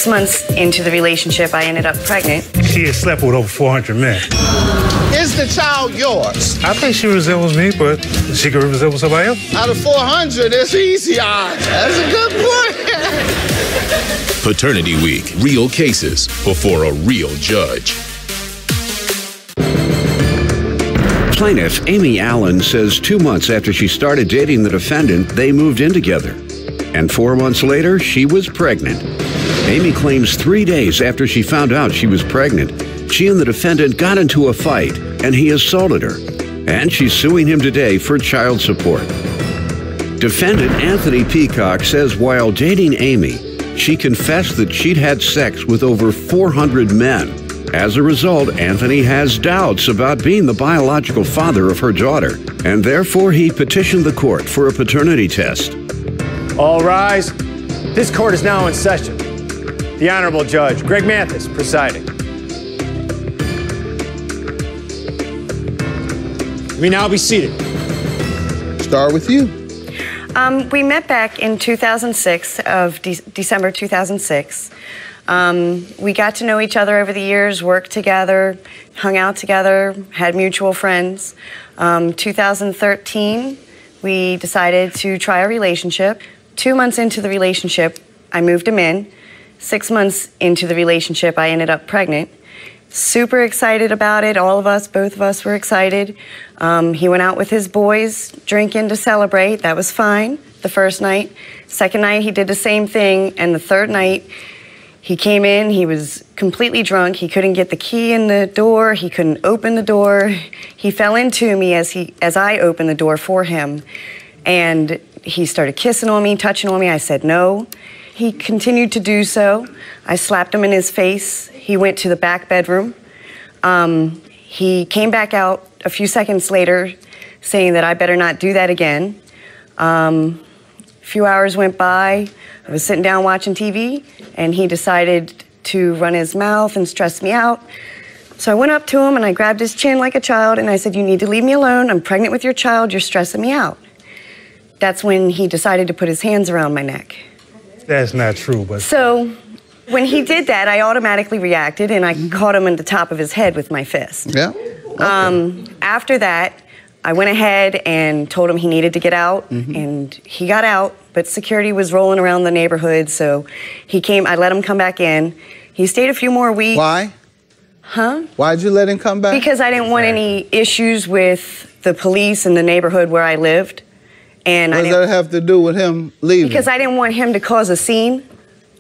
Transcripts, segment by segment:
6 months into the relationship, I ended up pregnant. She had slept with over 400 men. Is the child yours? I think she resembles me, but she could resemble somebody else. Out of 400, it's easy odds. That's a good point. Paternity Week. Real cases before a real judge. Plaintiff Amy Allen says 2 months after she started dating the defendant, they moved in together. And 4 months later, she was pregnant. Amy claims 3 days after she found out she was pregnant, she and the defendant got into a fight and he assaulted her. And she's suing him today for child support. Defendant Anthony Peacock says while dating Amy, she confessed that she'd had sex with over 400 men. As a result, Anthony has doubts about being the biological father of her daughter, and therefore he petitioned the court for a paternity test. All rise. This court is now in session. The Honorable Judge Greg Mathis presiding. You may now be seated. Start with you. We met back in 2006, December 2006. We got to know each other over the years, worked together, hung out together, had mutual friends. 2013, we decided to try a relationship. 2 months into the relationship, I moved him in. 6 months into the relationship, I ended up pregnant. Super excited about it. All of us, both of us were excited. He went out with his boys, drinking to celebrate. That was fine the first night. Second night, he did the same thing. And the third night, he came in. He was completely drunk. He couldn't get the key in the door. He couldn't open the door. He fell into me as I opened the door for him. And he started kissing on me, touching on me. I said no. He continued to do so. I slapped him in his face. He went to the back bedroom. He came back out a few seconds later saying that I better not do that again. A few hours went by. I was sitting down watching TV, and he decided to run his mouth and stress me out. So I went up to him, and I grabbed his chin like a child, and I said, "You need to leave me alone. I'm pregnant with your child. You're stressing me out." That's when he decided to put his hands around my neck. That's not true, but... So when he did that, I automatically reacted, and I caught him in the top of his head with my fist. Yeah. Okay. After that, I went ahead and told him he needed to get out, and he got out, but security was rolling around the neighborhood, so he came. I let him come back in. He stayed a few more weeks. Why? Huh? Why'd you let him come back? Because I didn't want any issues with the police in the neighborhood where I lived. And what does that have to do with him leaving? Because I didn't want him to cause a scene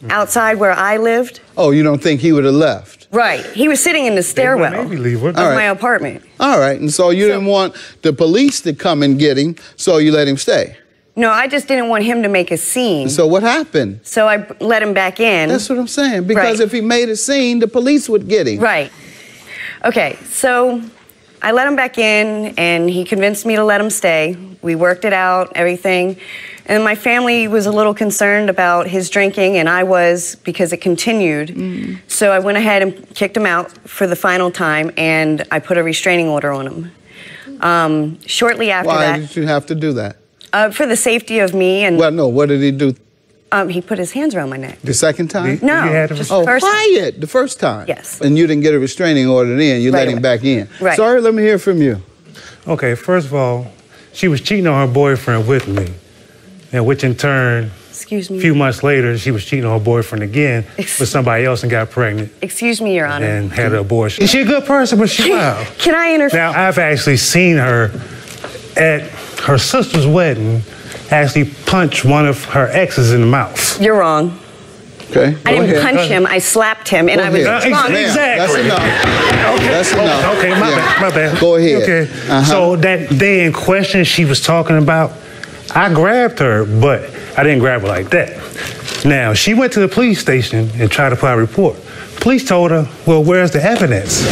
outside where I lived. Oh, you don't think he would have left? Right. He was sitting in the stairwell of my apartment. All right. And so you didn't want the police to come and get him, so you let him stay? No, I just didn't want him to make a scene. So what happened? So I let him back in. That's what I'm saying. Because if he made a scene, the police would get him. Right. Okay, so I let him back in, and he convinced me to let him stay. We worked it out, everything. And my family was a little concerned about his drinking, and I was, because it continued. So I went ahead and kicked him out for the final time, and I put a restraining order on him. Shortly after that... Why did you have to do that? For the safety of me and... Well, no, what did he do? He put his hands around my neck. The second time? No, just the first time. Quiet, the first time? Yes. And you didn't get a restraining order then, you let him back in. Right. Sorry, let me hear from you. Okay, first of all, she was cheating on her boyfriend with me, and which in turn, Excuse me. a few months later, she was cheating on her boyfriend again with somebody else and got pregnant. Excuse me, Your Honor. And had an abortion. She's a good person, but she's wild. Can I interfere? Now, I've actually seen her at her sister's wedding actually punch one of her exes in the mouth. You're wrong. Okay. I didn't punch him, I slapped him, and I was drunk. Exactly. That's enough. Okay. That's enough. Okay, my bad. Go ahead. Okay. So that day in question she was talking about, I grabbed her, but I didn't grab her like that. Now, she went to the police station and tried to file a report. Police told her, well, where's the evidence?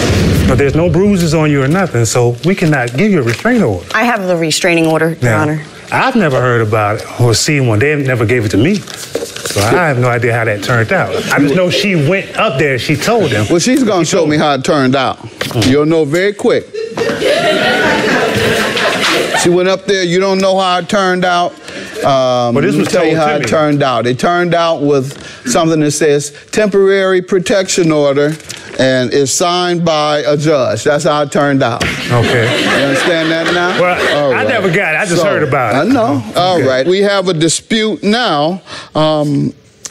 But there's no bruises on you or nothing, so we cannot give you a restraining order. I have the restraining order, Your Honor. I've never heard about it or seen one. They never gave it to me. So I have no idea how that turned out. I just know she went up there, she told them. Well, she's going to show me how it turned out. You'll know very quick. She went up there, you don't know how it turned out. But this was tell you told how to it me. turned out. It turned out with something that says temporary protection order, and it's signed by a judge. That's how it turned out. Okay. You understand that now? Well, All I never got it. I just heard about it. I know. All right. We have a dispute now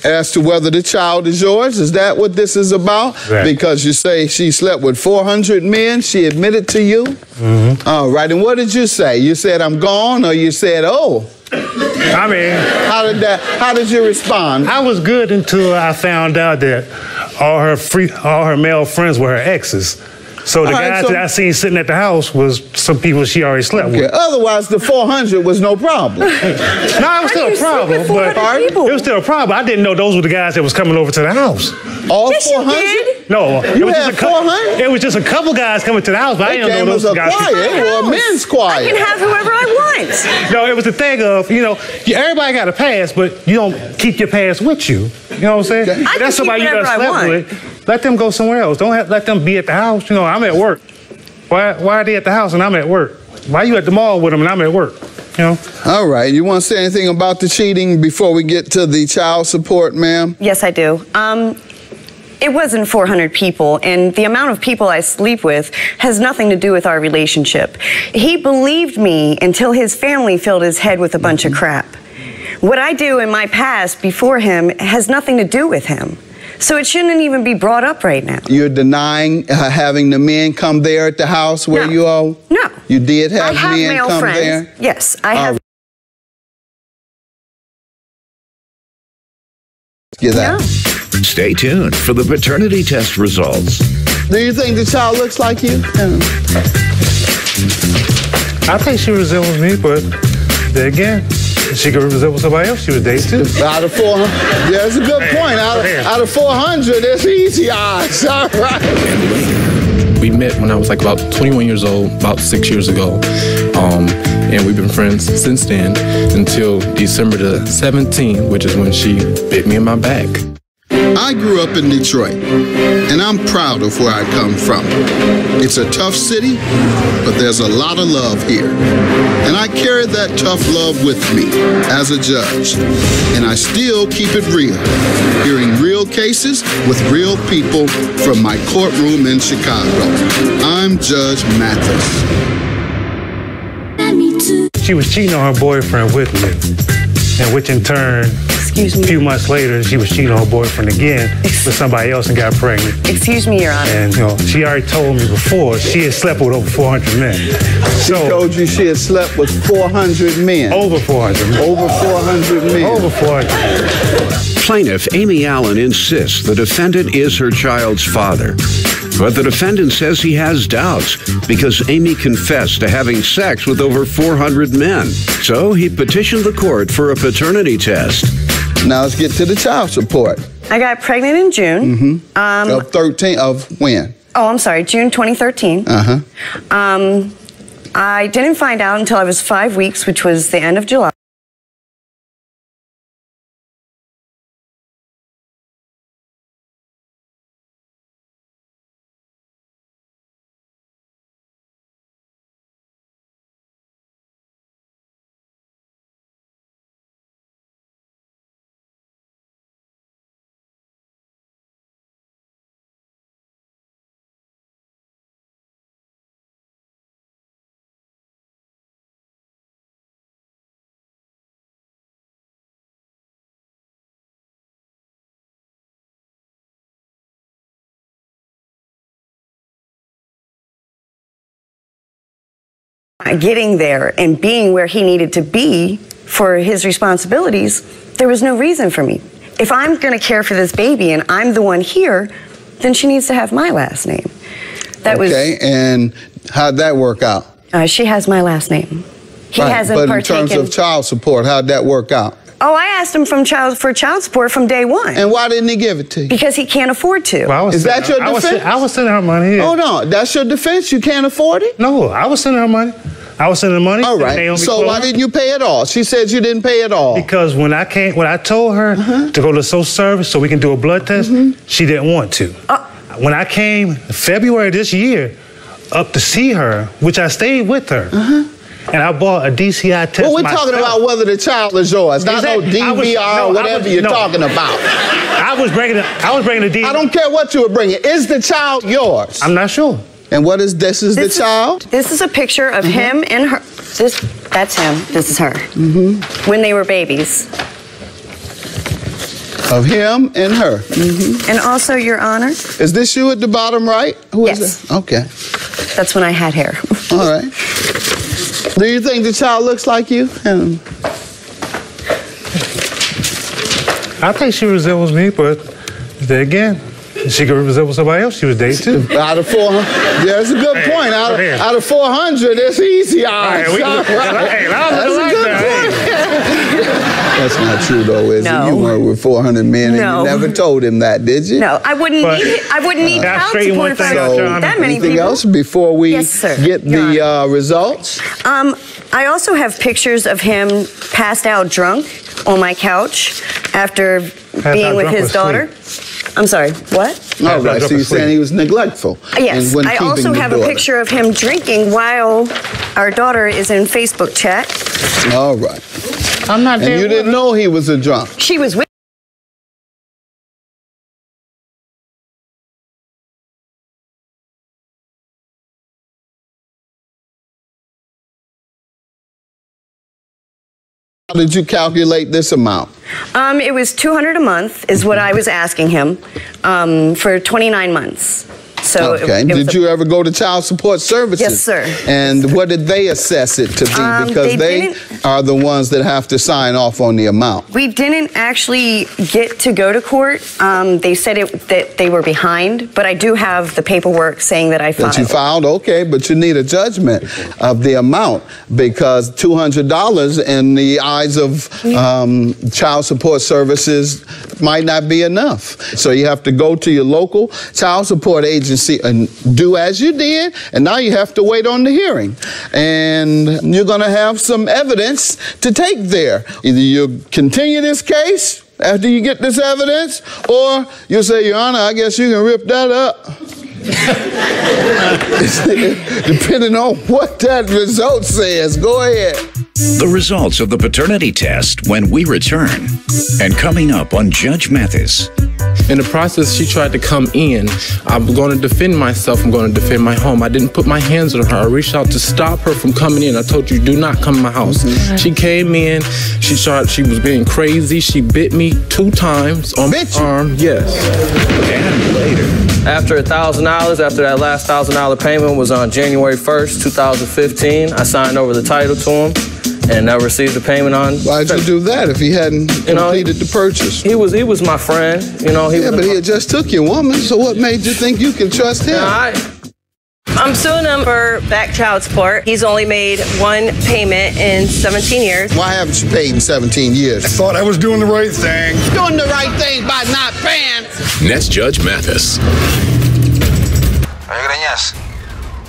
as to whether the child is yours. Is that what this is about? Right. Because you say she slept with 400 men. She admitted to you. Mm-hmm. All right. And what did you say? You said, I'm gone, or you said, oh? I mean, How did you respond? I was good until I found out that all her male friends were her exes. So the guys that I seen sitting at the house was some people she already slept with. Otherwise, the 400 was no problem. No, it was still a problem, but it was still a problem. I didn't know those were the guys that was coming over to the house. All 400? No, it was just 400. It was just a couple guys coming to the house, but I didn't know those guys. It was a men's choir. I can have whoever I want. No, it was the thing of, everybody got a pass, but you don't keep your pass with you. You know what I'm saying? I That's can somebody keep you done whatever I slept with. Let them go somewhere else. Don't let them be at the house. I'm at work. Why are they at the house and I'm at work? Why are you at the mall with them and I'm at work? All right. You want to say anything about the cheating before we get to the child support, ma'am? Yes, I do. It wasn't 400 people, and the amount of people I sleep with has nothing to do with our relationship. He believed me until his family filled his head with a bunch of crap. What I do in my past before him has nothing to do with him. So it shouldn't even be brought up right now. You're denying having the men come there at the house where you are? No. You did have I have men male come friends. there? Yes, I have. Get that. No. Stay tuned for the paternity test results. Do you think the child looks like you? I think she resembles me, but then again, she could resemble somebody else she was dating too. Out of 400, yeah, that's a good point. Out of 400, it's easy odds. All right. We met when I was like about 21 years old, about 6 years ago. And we've been friends since then until December the 17th, which is when she bit me in my back. I grew up in Detroit, and I'm proud of where I come from. It's a tough city, but there's a lot of love here. And I carry that tough love with me as a judge. And I still keep it real, hearing real cases with real people from my courtroom in Chicago. I'm Judge Mathis. She was cheating on her boyfriend with me, and which in turn, Excuse me. a few months later, she was cheating on her boyfriend again with somebody else and got pregnant. Excuse me, Your Honor. And she already told me before she had slept with over 400 men. She told you she had slept with 400 men. Over 400 men. Over 400 men. Over 400. Plaintiff Amy Allen insists the defendant is her child's father. But the defendant says he has doubts because Amy confessed to having sex with over 400 men. So he petitioned the court for a paternity test. Now let's get to the child support. I got pregnant in June. Of when? Oh, I'm sorry, June 2013. I didn't find out until I was 5 weeks, which was the end of July. Getting there and being where he needed to be for his responsibilities, there was no reason for me. If I'm going to care for this baby and I'm the one here, then she needs to have my last name. Okay, and how'd that work out? She has my last name. He hasn't but partaken. in terms of child support, how'd that work out? Oh, I asked him for child support from day one. And why didn't he give it to you? Because he can't afford to. Well, Is that your defense? I was sending her money. Yeah. Hold on, that's your defense? You can't afford it? No, I was sending her money. I was sending her money. All right, so why didn't you pay it all? She said you didn't pay it all. Because when I told her to go to social service so we can do a blood test, she didn't want to. When I came February this year up to see her, which I stayed with her, and I bought a DCI test. Well, we're myself. talking about whether the child is yours, not no DVR or whatever you're talking about. I was bringing the DVR. I don't care what you were bringing. Is the child yours? I'm not sure. And what is this? Is the child? This is a picture of him and her. That's him. This is her. When they were babies. Of him and her. And also, Your Honor. Is this you at the bottom right? Who is Yes. that? Okay. That's when I had hair. All right. Do you think the child looks like you? I think she resembles me, but then again, she could resemble somebody else she was dating too. Out of 400, that's a good point. Out of 400, it's easy odds. That's a good point. That's not true, though, is it? You weren't with 400 men, and you never told him that, did you? No, I wouldn't need child support if I had that many anything people. else before we get the results? I also have pictures of him passed out drunk on my couch after being with his daughter. I'm sorry, what? Oh, right, so you're saying he was neglectful. Yes, I also have a picture of him drinking while our daughter is in Facebook chat. All right. I'm not there. And you didn't know he was a drunk? She was with. How did you calculate this amount? It was $200 a month is what I was asking him for 29 months. So okay. Did you ever go to Child Support Services? Yes, sir. And what did they assess it to be? Because they are the ones that have to sign off on the amount. We didn't actually get to go to court. They said that they were behind, but I do have the paperwork saying that I filed. That you filed? Okay, but you need a judgment of the amount because $200 in the eyes of Child Support Services might not be enough. So you have to go to your local child support agency and do as you did, and now you have to wait on the hearing. And you're going to have some evidence to take there. Either you continue this case after you get this evidence, or you'll say, Your Honor, I guess you can rip that up. Depending on what that result says. Go ahead. The results of the paternity test when we return. And coming up on Judge Mathis. In the process, she tried to come in. I'm going to defend myself. I'm going to defend my home. I didn't put my hands on her. I reached out to stop her from coming in. I told you, do not come to my house. She came in. She was being crazy. She bit me 2 times on my arm. Yes. And later. After $1,000, after that last $1,000 payment was on January 1st, 2015, I signed over the title to him. And I received the payment on. Why'd you do that if he hadn't completed the purchase? He was my friend, but he had just took your woman, so what made you think you can trust him? I'm suing him for back child support. He's only made 1 payment in 17 years. Why haven't you paid in 17 years? I thought I was doing the right thing. Doing the right thing by not paying. Next, Judge Mathis. Oye, Greñas,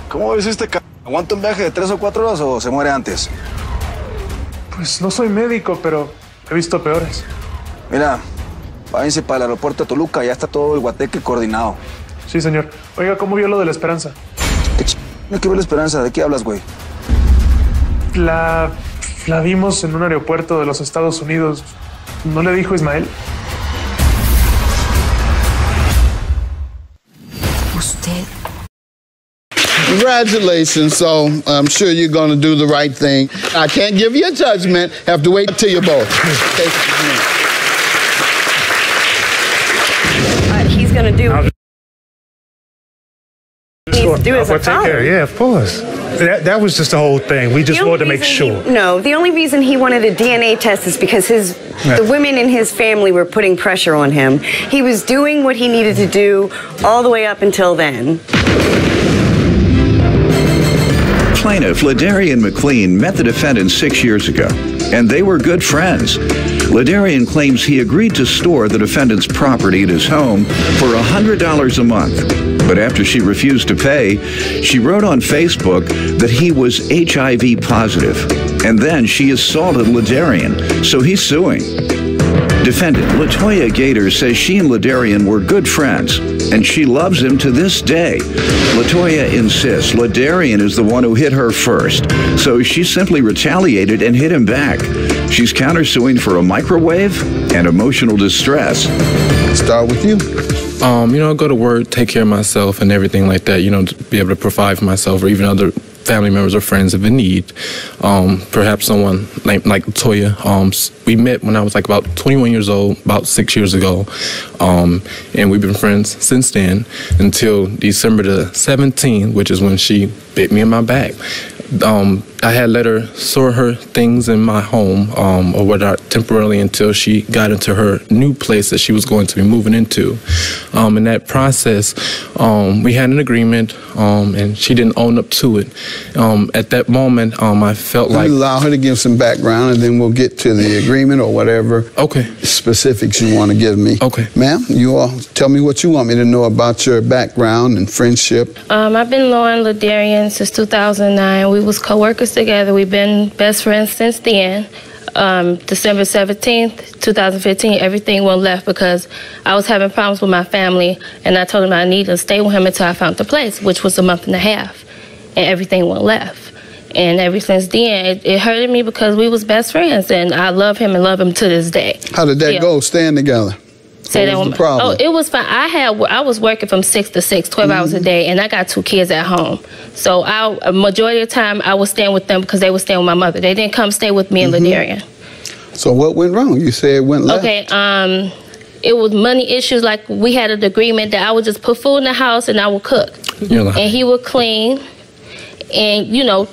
¿cómo ves este c***? ¿Aguanta un viaje de 3 o 4 horas o se muere antes? Pues no soy médico, pero he visto peores. Mira, váyanse para el aeropuerto de Toluca, ya está todo el guateque coordinado. Sí, señor. Oiga, ¿cómo vio lo de la Esperanza? No quiero la Esperanza, ¿de qué hablas, güey? La vimos en un aeropuerto de los Estados Unidos. ¿No le dijo Ismael? Usted. Congratulations. So I'm sure you're going to do the right thing. I can't give you a judgment. Have to wait till you're both. He's going to do what he needs to do as a father. Yeah, of course. That was just the whole thing. We just wanted to make sure. No, the only reason he wanted a DNA test is because the women in his family were putting pressure on him. He was doing what he needed to do all the way up until then. Plaintiff Ladarian McLean met the defendant 6 years ago, and they were good friends. Ladarian claims he agreed to store the defendant's property at his home for $100 a month. But after she refused to pay, she wrote on Facebook that he was HIV positive. And then she assaulted Ladarian, so he's suing. Defendant LaToya Gator says she and Ladarian were good friends, and she loves him to this day. LaToya insists Ladarian is the one who hit her first, so she simply retaliated and hit him back. She's countersuing for a microwave and emotional distress. Start with you. Go to work, take care of myself and everything like that, to be able to provide for myself or even other family members or friends if in need. Perhaps someone like Toya. We met when I was like about 21 years old, about 6 years ago. And we've been friends since then until December the 17th, which is when she bit me in my back. I had let her store her things in my home or whatnot temporarily until she got into her new place that she was going to be moving into. In that process, we had an agreement and she didn't own up to it. At that moment, I felt like... Allow her to give some background and then we'll get to the agreement or whatever specifics you want to give me. Okay. Ma'am, you all tell me what you want me to know about your background and friendship. I've been Lauren Ladarian since 2009. We was co-workers together. We've been best friends since then. December 17th, 2015, everything went left because I was having problems with my family, and I told him I needed to stay with him until I found the place, which was a month and a half, and everything went left. And ever since then, it hurted me because we was best friends, and I love him and love him to this day. How did that go, staying together? Say what was the problem? Oh, it was fine. I was working from 6 to 6, 12 hours a day, and I got 2 kids at home. So a majority of the time, I was staying with them because they were staying with my mother. They didn't come stay with me and Ladarian. So what went wrong? You said it went left. Okay, it was money issues. Like, we had an agreement that I would just put food in the house and I would cook. And he would clean. And,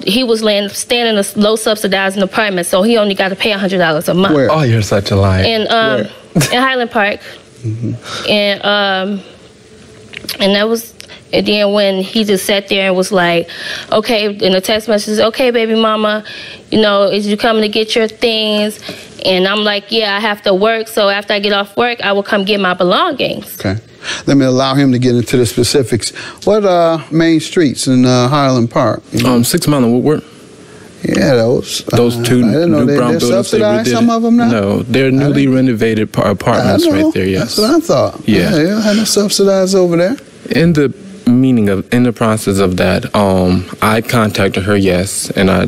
he was staying in a low-subsidized apartment, so he only got to pay $100 a month. Where? Oh, you're such a liar. And in Highland Park. And that was, and then when he just sat there and was like, okay, in the text message, okay, baby mama, is you coming to get your things? And I'm like, yeah, I have to work, so after I get off work, I will come get my belongings. Okay. Let me allow him to get into the specifics. What main streets in Highland Park? 6 Mile and Woodward. Yeah, those 2 new brown buildings. Subsidized, some of them now? No, they're newly renovated apartments right there, yes. That's what I thought. Yeah. Yeah, had no subsidized over there. In the process of that, I contacted her, yes, and I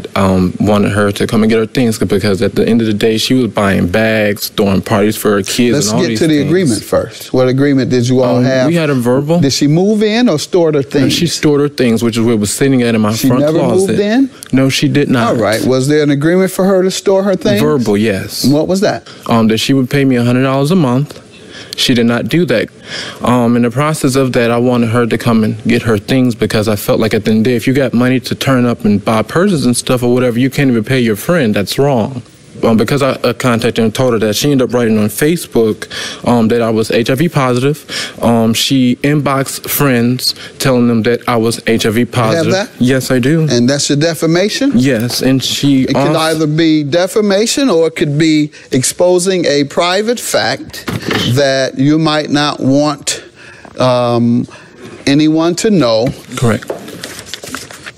wanted her to come and get her things because at the end of the day, she was buying bags, throwing parties for her kids. Let's and all get these to the things. agreement first. What agreement did you all have? We had a verbal. Did she move in or stored her things? She stored her things, which is where it was sitting at in my front closet. She never moved in? No, she did not. All right. Was there an agreement for her to store her things? Verbal, yes. And what was that? That she would pay me $100 a month. She did not do that. In the process of that, I wanted her to come and get her things because I felt like at the end of the day, if you got money to turn up and buy purses and stuff or whatever, you can't even pay your friend. That's wrong. Because I contacted her and told her that, she ended up writing on Facebook that I was HIV positive. She inboxed friends telling them that I was HIV positive. You have that? Yes, I do. And that's your defamation? Yes, and she... It could either be defamation or it could be exposing a private fact that you might not want anyone to know. Correct.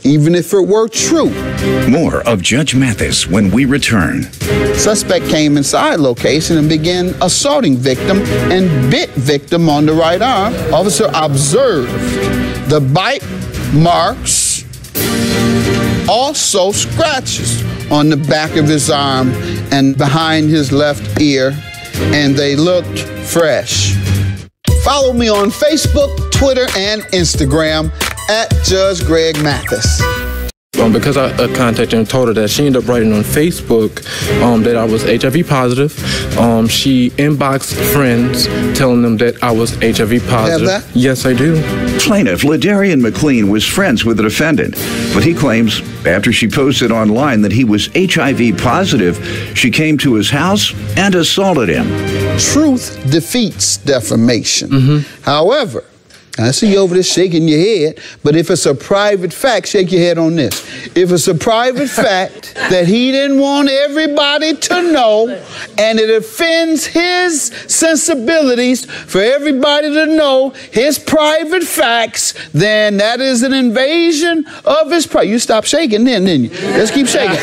Even if it were true. More of Judge Mathis when we return. Suspect came inside location and began assaulting victim and bit victim on the right arm. Officer observed the bite marks, also scratches on the back of his arm and behind his left ear, and they looked fresh. Follow me on Facebook, Twitter, and Instagram at Judge Greg Mathis. Because I contacted her and told her that, she ended up writing on Facebook that I was HIV positive. She inboxed friends telling them that I was HIV positive. Have that? Yes, I do. Plaintiff Ladarian McLean was friends with the defendant, but he claims after she posted online that he was HIV positive, she came to his house and assaulted him. Truth defeats defamation. However, I see you over there shaking your head, but if it's a private fact, shake your head on this. If it's a private fact that he didn't want everybody to know, and it offends his sensibilities for everybody to know his private facts, then that is an invasion of his privacy. You stopped shaking then, didn't you? Let's keep shaking.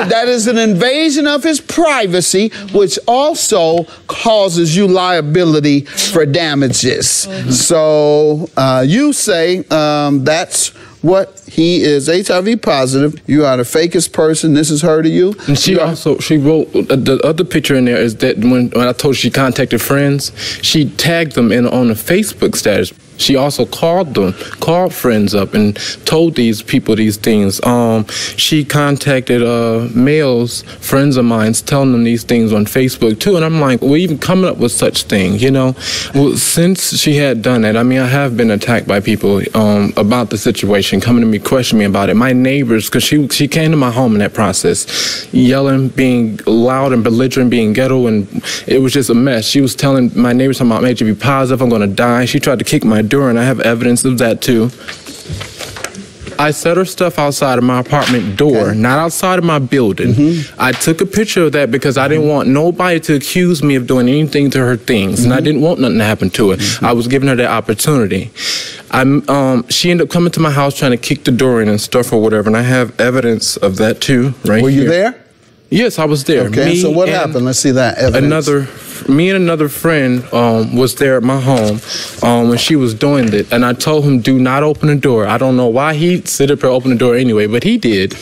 That is an invasion of his privacy, which also causes you liability for damages. So you say that's what he is, HIV positive. You are the fakest person. This is her to you. And she wrote, the other picture in there is that when I told her she contacted friends, she tagged them in on a Facebook status. She also called friends up and told these people these things. She contacted males, friends of mine, telling them these things on Facebook too. And I'm like, well, even coming up with such things, you know? Well, since she had done that, I mean, I have been attacked by people about the situation, coming to me, questioning me about it. My neighbors, because she came to my home in that process, yelling, being loud and belligerent, being ghetto, and it was just a mess. She was telling my neighbors, I'm HIV positive, I'm gonna die. She tried to kick my door, and I have evidence of that too. I set her stuff outside of my apartment door, not outside of my building. I took a picture of that because I didn't want nobody to accuse me of doing anything to her things, and I didn't want nothing to happen to her. I was giving her that opportunity. She ended up coming to my house trying to kick the door in and stuff or whatever, and I have evidence of that too, right Were you here. there? Yes, I was there. Okay, so what happened? Let's see that evidence. Me and another friend was there at my home when she was doing it, and I told him, do not open the door. I don't know why he sit up and open the door anyway, but he did.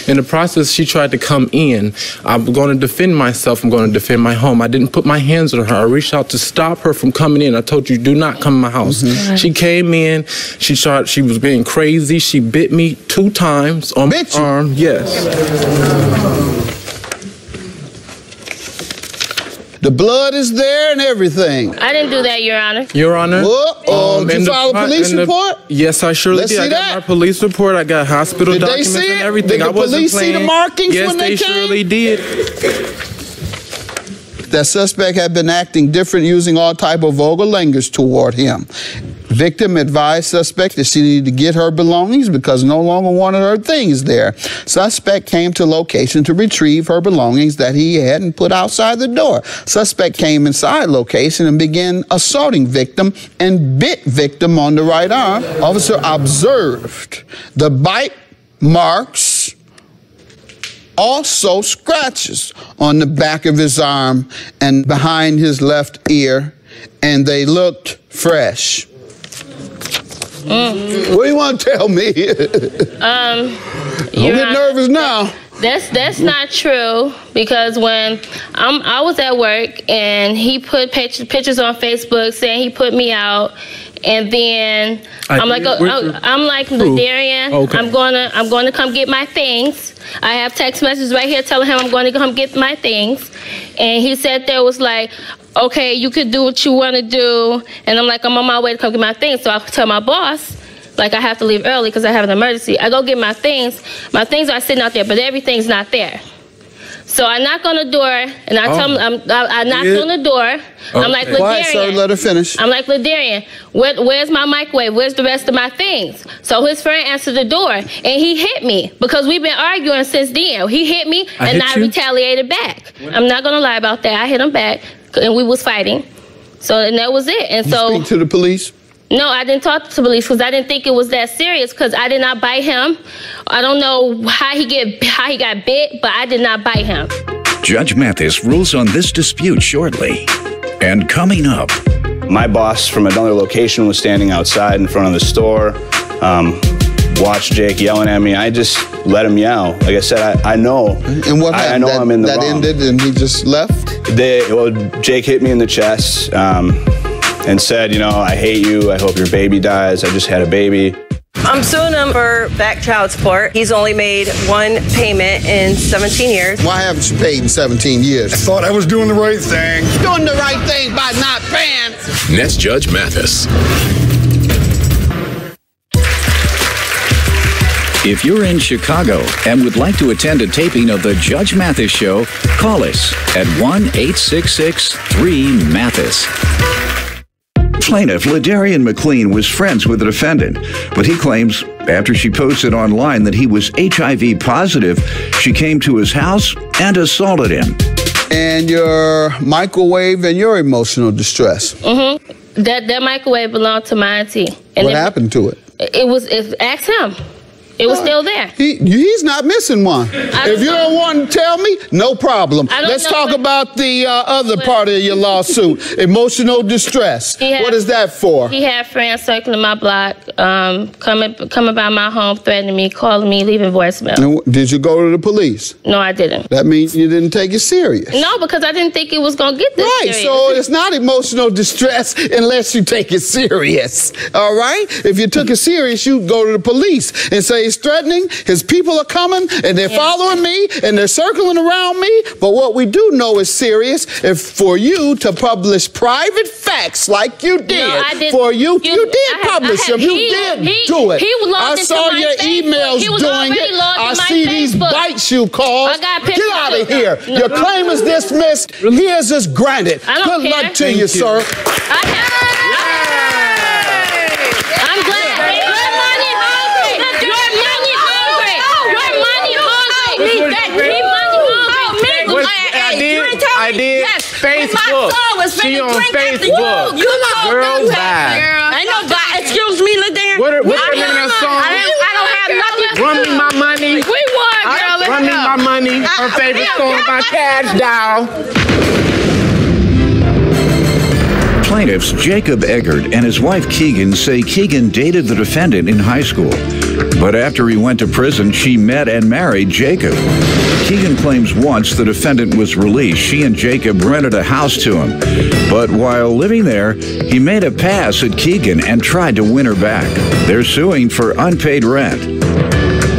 In the process, she tried to come in. I'm going to defend myself. I'm going to defend my home. I didn't put my hands on her. I reached out to stop her from coming in. I told you, do not come in my house. She came in. She was being crazy. She bit me 2 times on my arm. Yes. The blood is there and everything. I didn't do that, Your Honor. Your Honor. Did you file a police report? Yes, I surely did. I got my police report. I got hospital documents and everything. Did the police see the markings yes, when they came? Yes, they surely did. That suspect had been acting different, using all type of vulgar language toward him. Victim advised suspect that she needed to get her belongings because no longer wanted her things there. Suspect came to location to retrieve her belongings that he hadn't put outside the door. Suspect came inside location and began assaulting victim and bit victim on the right arm. Officer observed the bite marks, also scratches on the back of his arm and behind his left ear, and they looked fresh. What do you want to tell me? Don't get nervous now. That's not true, because when I was at work and he put pictures on Facebook saying he put me out, and then I'm like Ladarian, okay. I'm gonna come get my things. I have text messages right here telling him I'm going to come get my things, and he said there was like, okay, you could do what you want to do, and I'm like, I'm on my way to come get my things. So I tell my boss, like, I have to leave early because I have an emergency. I go get my things. My things are sitting out there, but everything's not there. So I knock on the door, and I tell him, I knocked on the door. Okay. I'm like, Ladarian. Quiet, sir, let her finish. I'm like, Ladarian, where's my microwave? Where's the rest of my things? So his friend answered the door, and he hit me because we've been arguing since then. He hit me, and I retaliated back. I'm not going to lie about that. I hit him back, and we was fighting. So, and that was it. And so, speak to the police? No, I didn't talk to the police because I didn't think it was that serious, because I did not bite him. I don't know how he got bit, but I did not bite him. Judge Mathis rules on this dispute shortly. And coming up, my boss from another location was standing outside in front of the store, watched Jake yelling at me. I just let him yell. Like I said, I know. And what happened? I know I'm in the wrong. That ended and he just left? Jake hit me in the chest. And said, you know, I hate you. I hope your baby dies. I just had a baby. I'm suing him for back child support. He's only made 1 payment in 17 years. Why haven't you paid in 17 years? I thought I was doing the right thing. Doing the right thing by not paying. Next, Judge Mathis. If you're in Chicago and would like to attend a taping of the Judge Mathis Show, call us at 1-866-3-MATHIS. Plaintiff Ladarian McLean was friends with the defendant, but he claims after she posted online that he was HIV positive, she came to his house and assaulted him. And your microwave and your emotional distress. Mm-hmm. That microwave belonged to my auntie. And what happened to it? Ask him. It was still there. He's not missing one. If you don't want to tell me, no problem. Let's talk about the other part of your lawsuit, emotional distress. What is that for? He had friends circling my block, coming by my home, threatening me, calling me, leaving voicemail. And did you go to the police? No, I didn't. That means you didn't take it serious. No, because I didn't think it was going to get this serious. So it's not emotional distress unless you take it serious, all right? If you took it serious, you'd go to the police and say, he's threatening, his people are coming, and they're following me, and they're circling around me. But what we do know is serious if for you to publish private facts like you did. No, I didn't. For you did publish them. You did do it. I saw your emails doing it. I see these bites you caused. Get out of here. Your claim is dismissed. Here's is granted. Good luck to you, sir. I did. Facebook. She on Facebook. Girl, bye. Ain't no bye. Excuse me, Ladarian. What's the name of that song? I don't have nothing. Run me my money. We won, girl. Run me my money. Her favorite song by Cash Doll. Plaintiffs Jacob Eggert and his wife Keegan say Keegan dated the defendant in high school. But after he went to prison, she met and married Jacob. Keegan claims once the defendant was released, she and Jacob rented a house to him. But while living there, he made a pass at Keegan and tried to win her back. They're suing for unpaid rent.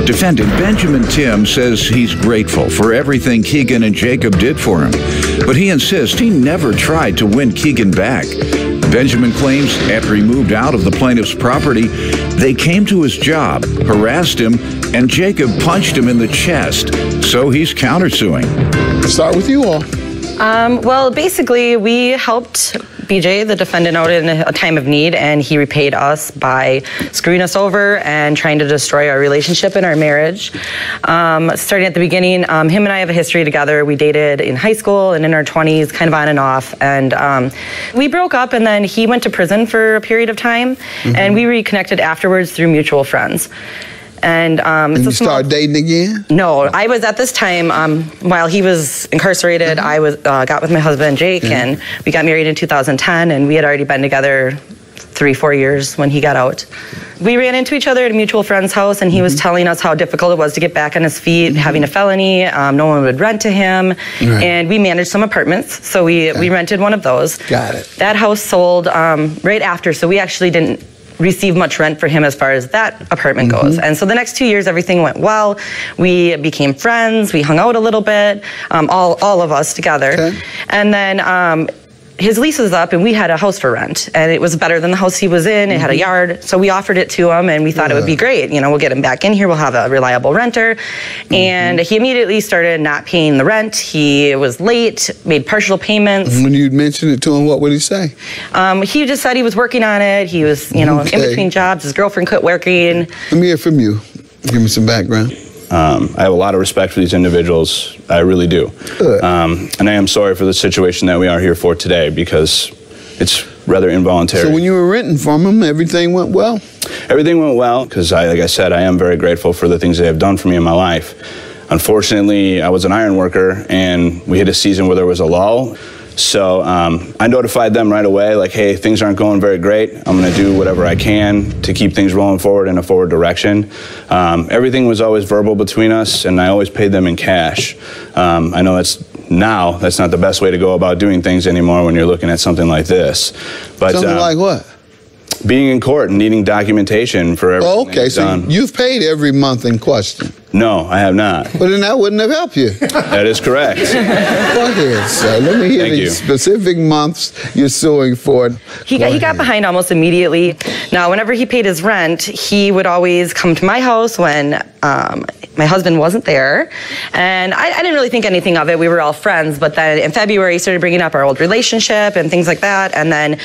Defendant Benjamin Tim says he's grateful for everything Keegan and Jacob did for him, but he insists he never tried to win Keegan back. Benjamin claims after he moved out of the plaintiff's property, they came to his job, harassed him, and Jacob punched him in the chest, so he's countersuing. Start with you all. Well, basically, we helped BJ, the defendant, out in a time of need, and he repaid us by screwing us over and trying to destroy our relationship and our marriage. Starting at the beginning, him and I have a history together. We dated in high school and in our 20s, kind of on and off, and we broke up, and then he went to prison for a period of time, and we reconnected afterwards through mutual friends. And you started dating again? No, I was at this time while he was incarcerated. I was got with my husband Jake, and we got married in 2010. And we had already been together 3-4 years when he got out. We ran into each other at a mutual friend's house, and he was telling us how difficult it was to get back on his feet, having a felony. No one would rent to him, and we managed some apartments, so we rented one of those. Got it. That house sold right after, so we actually didn't receive much rent for him as far as that apartment goes. And so the next 2 years, everything went well. We became friends. We hung out a little bit, all of us together. And then his lease was up, and we had a house for rent, and it was better than the house he was in. It had a yard, so we offered it to him, and we thought it would be great. You know, we'll get him back in here. We'll have a reliable renter. And he immediately started not paying the rent. He was late, made partial payments. When you mentioned it to him, what would he say? He just said he was working on it. He was, you know, in between jobs. His girlfriend quit working. Let me hear from you. Give me some background. I have a lot of respect for these individuals. I really do. And I am sorry for the situation that we are here for today, because it's rather involuntary. So when you were renting from them, everything went well? Everything went well, because like I said, I am very grateful for the things they have done for me in my life. Unfortunately, I was an iron worker, and we hit a season where there was a lull. So I notified them right away, like, hey, things aren't going very great. I'm going to do whatever I can to keep things rolling forward in a forward direction. Everything was always verbal between us, and I always paid them in cash. I know that's not the best way to go about doing things anymore when you're looking at something like this. But something like what? Being in court and needing documentation for everything. Oh, okay, so you've paid every month in question. No, I have not. But then that wouldn't have helped you. That is correct. Go ahead, sir. Let me hear the specific months you're suing for. He got behind almost immediately. Now, whenever he paid his rent, he would always come to my house when My husband wasn't there, and I didn't really think anything of it. We were all friends, but then in February, he started bringing up our old relationship and things like that, and then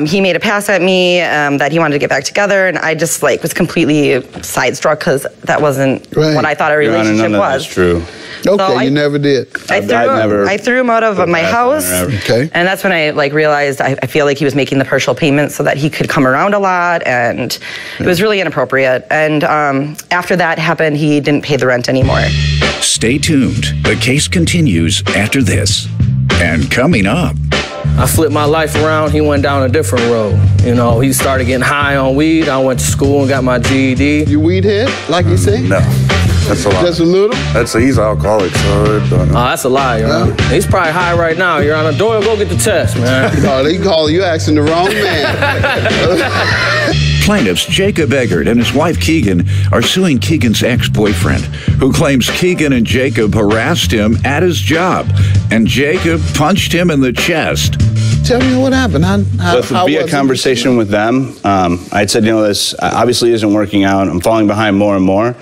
he made a pass at me that he wanted to get back together, and I just like was completely side-struck because that wasn't what I thought a relationship was. That's true. Okay, So you never did. I threw him out of my house, Okay. and that's when I like realized I feel like he was making the partial payments so that he could come around a lot, and it was really inappropriate. And after that happened, he didn't pay the rent anymore. Stay tuned. The case continues after this. And coming up, I flipped my life around. He went down a different road. You know, he started getting high on weed. I went to school and got my GED. You weed head, like you say? No. That's a lie. Just a little? He's alcoholic, so that's a lie, Your Honor. He's probably high right now, Your Honor. Doyle, go get the test, man. No, they call you asking the wrong man. plaintiffs Jacob Eggert and his wife Keegan are suing Keegan's ex-boyfriend, who claims Keegan and Jacob harassed him at his job, and Jacob punched him in the chest. Tell me what happened. So via conversation with them, I'd said, this obviously isn't working out. I'm falling behind more and more.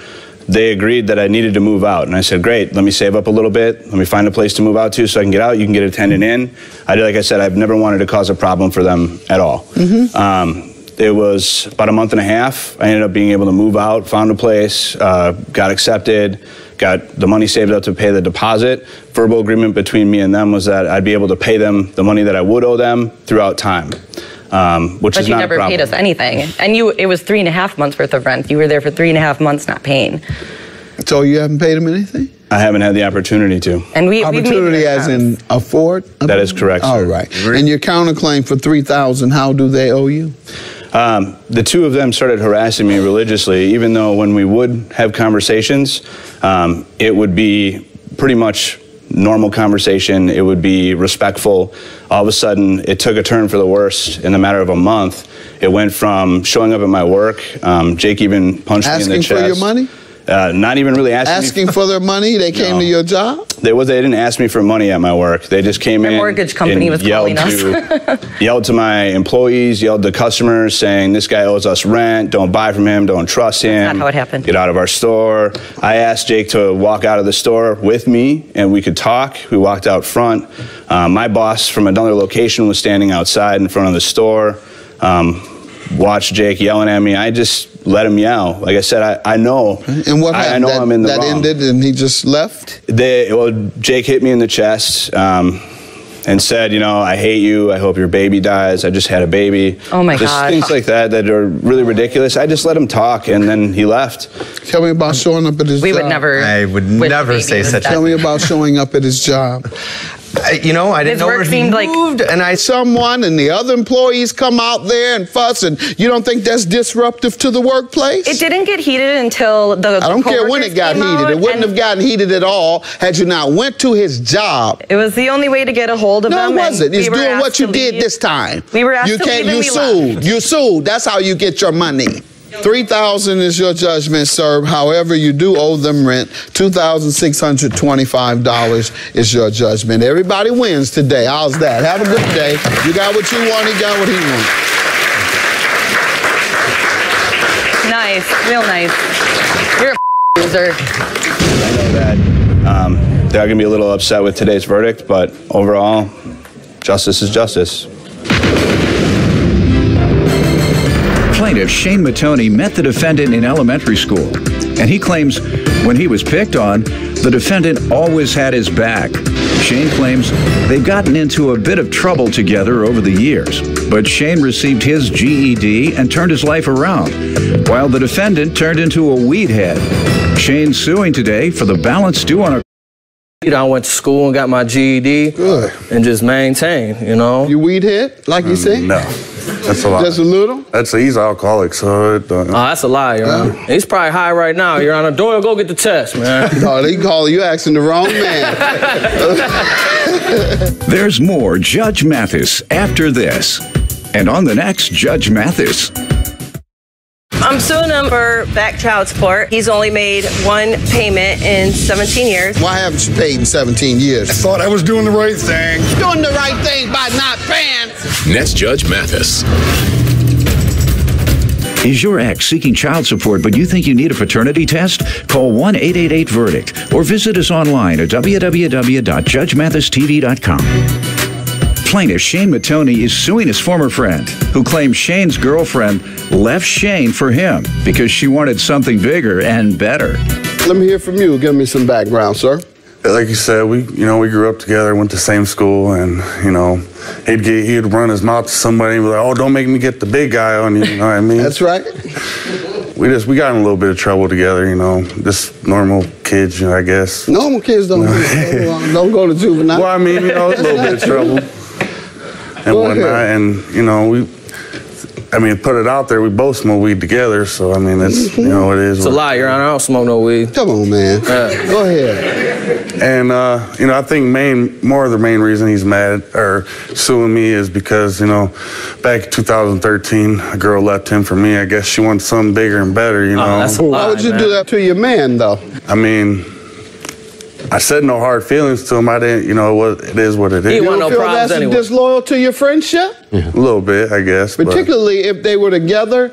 They agreed that I needed to move out. And I said, great, let me save up a little bit. Let me find a place to move out to so I can get out. You can get a tenant in. Like I said, I've never wanted to cause a problem for them at all. Mm-hmm. It was about a month and a half. I ended up being able to move out, found a place, got accepted, got the money saved up to pay the deposit. Verbal agreement between me and them was that I'd be able to pay them the money that I would owe them throughout time. Which is not a problem. But you never paid us anything. And it was 3.5 months worth of rent. You were there for 3.5 months not paying. So you haven't paid them anything? I haven't had the opportunity to. And opportunity as in afford? That is correct, sir. All right. And your counterclaim for $3,000, how do they owe you? The two of them started harassing me religiously, even though when we would have conversations, it would be pretty much normal conversation. It would be respectful. All of a sudden, it took a turn for the worst in a matter of a month. It went from showing up at my work. Jake even punched me in the chest. Asking for your money? Not even really asking for their money? They came to your job? They didn't ask me for money at my work. They just came in. Their mortgage company was calling us. Yelled to my employees, yelled to customers, saying this guy owes us rent. Don't buy from him. Don't trust him. That's not how it happened. Get out of our store. I asked Jake to walk out of the store with me, and we could talk. We walked out front. My boss from another location was standing outside in front of the store. Watched Jake yelling at me. I just let him yell. Like I said, I know. And what happened? I know I'm in the wrong. That ended and he just left? Jake hit me in the chest and said, I hate you. I hope your baby dies. I just had a baby. Oh my Just God. things like that are really ridiculous. I just let him talk, and then he left. Tell me about showing up at his job. I would never say such a thing. Tell me about showing up at his job. I didn't know where he moved, and someone and the other employees come out there and fuss, and you don't think that's disruptive to the workplace? It didn't get heated until the I don't care when it got heated. It wouldn't have gotten heated at all had you not went to his job. It was the only way to get a hold of them. No, it wasn't. It's doing what you did this time. We were asked to leave, and we left. You sued. That's how you get your money. $3,000 is your judgment, sir. However, you do owe them rent. $2,625 is your judgment. Everybody wins today. How's that? Have a good day. You got what you want. He got what he wants. Nice. Real nice. You're a loser. I know that they're going to be a little upset with today's verdict, but overall, justice is justice. Plaintiff Shane Mathis met the defendant in elementary school, and he claims when he was picked on, the defendant always had his back. Shane claims they've gotten into a bit of trouble together over the years, but Shane received his GED and turned his life around, while the defendant turned into a weed head. Shane's suing today for the balance due on a... I went to school and got my GED. Good. And just maintained, You weed head, like you say? No. That's a lie. Just a little? He's alcoholic, so that's a lie, Your Honor. He's probably high right now, Your Honor. Doyle, go get the test, man. No, they call you asking the wrong man. There's more Judge Mathis after this. And on the next Judge Mathis. I'm suing him for back child support. He's only made one payment in 17 years. Why haven't you paid in 17 years? I thought I was doing the right thing. Doing the right thing by not paying. Next Judge Mathis. Is your ex seeking child support, but you think you need a paternity test? Call 1-888-VERDICT or visit us online at www.judgemathistv.com. Plaintiff Shane Mattoni is suing his former friend, who claims Shane's girlfriend left Shane for him because she wanted something bigger and better. Let me hear from you. Give me some background, sir. Like you said, we grew up together, went to the same school, and he'd run his mouth to somebody and be like, "Oh, don't make me get the big guy on you." You know what I mean? That's right. We got in a little bit of trouble together, just normal kids, I guess. Normal kids don't go to juvenile. Well, I mean, a little bit of trouble and whatnot, and put it out there. We both smoke weed together, so it's it is. It's a lie, Your Honor. I don't smoke no weed. Come on, man. Go ahead. And I think more of the main reason he's mad or suing me is because back in 2013, a girl left him for me. I guess she wanted something bigger and better. That's a lie, Why would you do that to your man, though? I said no hard feelings to him. I didn't, it is what it is. He You want don't no feel problems that's anyway. disloyal to your friendship? A little bit, I guess. Particularly if they were together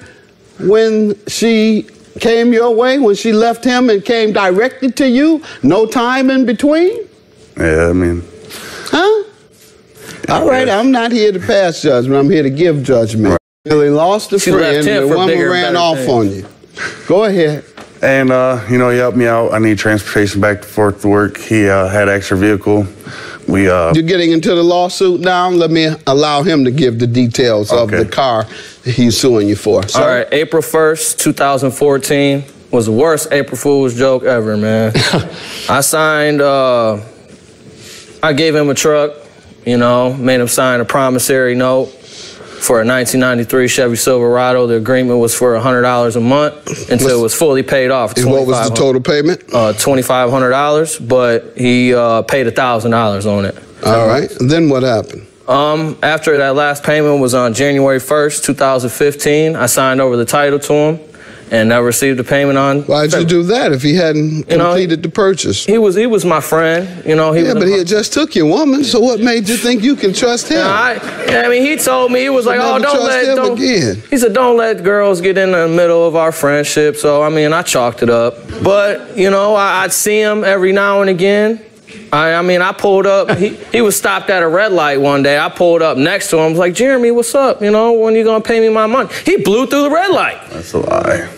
when she came your way, when she left him and came directly to you, no time in between? Yeah, Huh? All right, I'm not here to pass judgment. I'm here to give judgment. Really lost a She friend, left him the for woman bigger, ran better off things. on you. Go ahead. And, he helped me out. I need transportation back and forth to work. He had an extra vehicle. You're getting into the lawsuit now. Let me allow him to give the details of the car he's suing you for. All right, April 1st, 2014 was the worst April Fool's joke ever, man. I signed, I gave him a truck, made him sign a promissory note for a 1993 Chevy Silverado. The agreement was for $100 a month until it was fully paid off. And what was the total payment? $2,500, but he paid $1,000 on it. All right, and then what happened? After that last payment was on January 1st, 2015, I signed over the title to him and I received the payment on. Why'd you do that if he hadn't completed the purchase? He was my friend, He had just took your woman, so what made you think you can trust him? He told me, he was like, he said, don't let girls get in the middle of our friendship. So, I chalked it up. But, I'd see him every now and again. I pulled up. He was stopped at a red light one day. I pulled up next to him. I was like, Jeremy, what's up? When you going to pay me my money? He blew through the red light. That's a lie.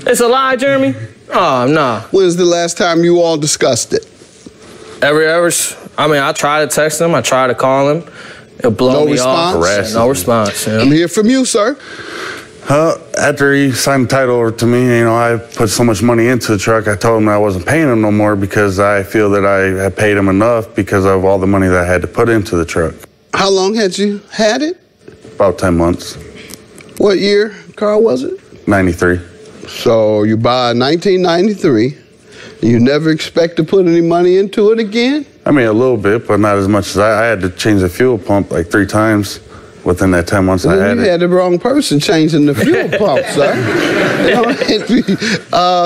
It's a lie, Jeremy? Oh, nah. When's the last time you all discussed it? I try to text him. I try to call him. He'll blow me off. No response. I'm here from you, sir. After he signed the title over to me, I put so much money into the truck, I told him I wasn't paying him no more because I feel that I had paid him enough because of all the money that I had to put into the truck. How long had you had it? About 10 months. What year car was it? 93. So you buy a 1993. You never expect to put any money into it again? A little bit, but not as much as I had to change the fuel pump like 3 times within that 10 months I had it. You had the wrong person changing the fuel pump, sir.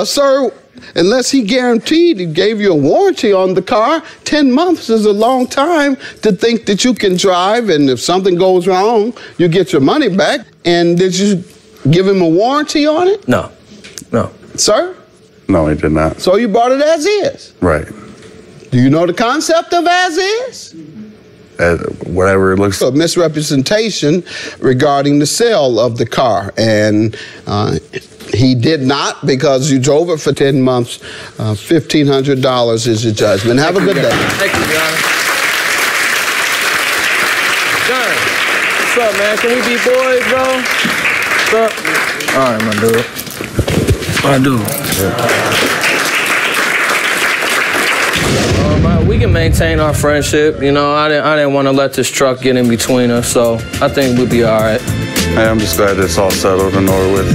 Sir, unless he guaranteed, he gave you a warranty on the car, 10 months is a long time to think that you can drive, and if something goes wrong, you get your money back. And did you give him a warranty on it? No. Sir? No, he did not. So you bought it as is? Right. Do you know the concept of as is? Whatever it looks like. A misrepresentation regarding the sale of the car. And he did not because you drove it for 10 months. $1,500 is your judgment. Have a good day. Thank you, Your Honor. John, what's up, man? Can we be boys, bro? What's up? All right, my dude. I do. We can maintain our friendship. I didn't want to let this truck get in between us, so I think we'll be all right. Hey, I'm just glad it's all settled and over with.